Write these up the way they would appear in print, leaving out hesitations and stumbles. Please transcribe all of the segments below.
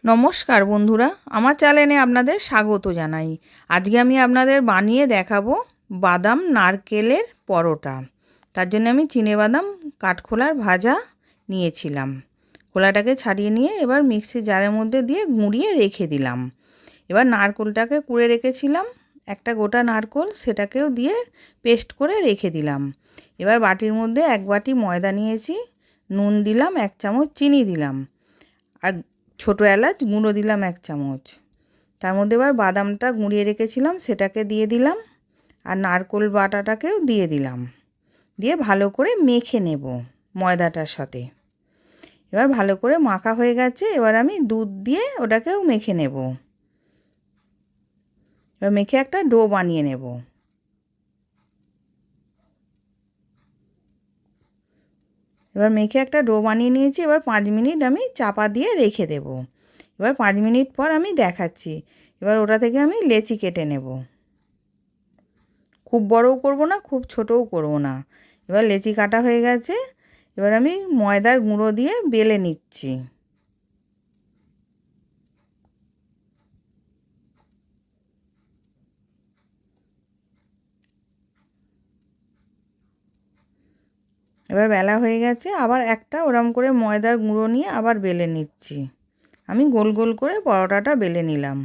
নমস্কার বন্ধুরা, আমার চ্যানেলে আপনাদের স্বাগত জানাই। আজকে আমি আপনাদের বানিয়ে দেখাবো বাদাম নারকেলের পরোটা। তার জন্য আমি চিনেবাদাম কাঠখোলার ভাজা নিয়েছিলাম। খোলাটাকে ছাড়িয়ে নিয়ে এবার মিক্সি জারের মধ্যে দিয়ে গুঁড়িয়ে রেখে দিলাম। এবার নারকেলটাকে কুড়ে রেখেছিলাম, একটা গোটা নারকেল, সেটাকেও দিয়ে পেস্ট করে রেখে দিলাম। এবার বাটির মধ্যে 1 বাটি ময়দা নিয়েছি, নুন দিলাম, 1 চামচ চিনি দিলাম, আর ছোটো এলাচ গুঁড়ো দিলাম 1 চামচ। তার মধ্যে এবার বাদামটা গুঁড়িয়ে রেখেছিলাম সেটাকে দিয়ে দিলাম, আর নারকেল বাটাটাকেও দিয়ে দিলাম। দিয়ে ভালো করে মেখে নেব ময়দাটার সাথে। এবার ভালো করে মাখা হয়ে গেছে, এবার আমি দুধ দিয়ে ওটাকেও মেখে নেব। এবার মেখে একটা ডো বানিয়ে নেব। এবার মেখে একটা ডো বানিয়ে নিয়েছি। এবার 5 মিনিট আমি চাপা দিয়ে রেখে দেব। এবার 5 মিনিট পর আমি দেখাচ্ছি। এবার ওটা থেকে আমি লেচি কেটে নেব। খুব বড়ও করব না, খুব ছোটও করব না। এবার লেচি কাটা হয়ে গেছে। এবার আমি ময়দার গুঁড়ো দিয়ে বেলে নিচ্ছি। এবার বেলা হয়ে গেছে, আবার একটা ওরম করে ময়দার গুঁড়ো নিয়ে আবার বেলে নিচ্ছি। আমি গোল গোল করে পরোটাটা বেলে নিলাম।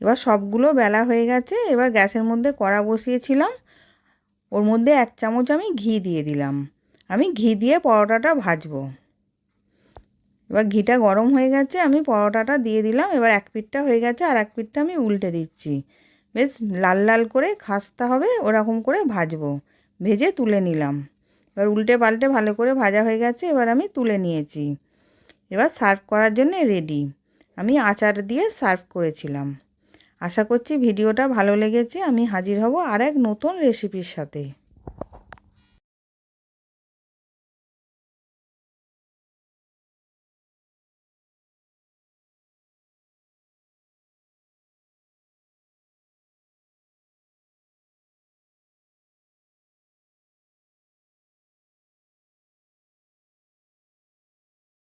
এবার সবগুলো বেলা হয়ে গেছে। এবার গ্যাসের মধ্যে কড়া বসিয়েছিলাম, ওর মধ্যে 1 চামচ আমি ঘি দিয়ে দিলাম। আমি ঘি দিয়ে পরোটাটা ভাজবো। এবার ঘিটা গরম হয়ে গেছে, আমি পরোটাটা দিয়ে দিলাম। এবার এক পিঠটা হয়ে গেছে, আর এক পিঠটা আমি উল্টে দিচ্ছি। বেশ লাল লাল করে খাস্তা হবে ওরকম করে ভাজবো। ভেজে তুলে নিলাম। এবার উল্টে পাল্টে ভালো করে ভাজা হয়ে গেছে, এবার আমি তুলে নিয়েছি। এবার সার্ভ করার জন্য রেডি। আমি আচার দিয়ে সার্ভ করেছিলাম। আশা করছি ভিডিওটা ভালো লেগেছে। আমি হাজির হব আর এক নতুন রেসিপির সাথে।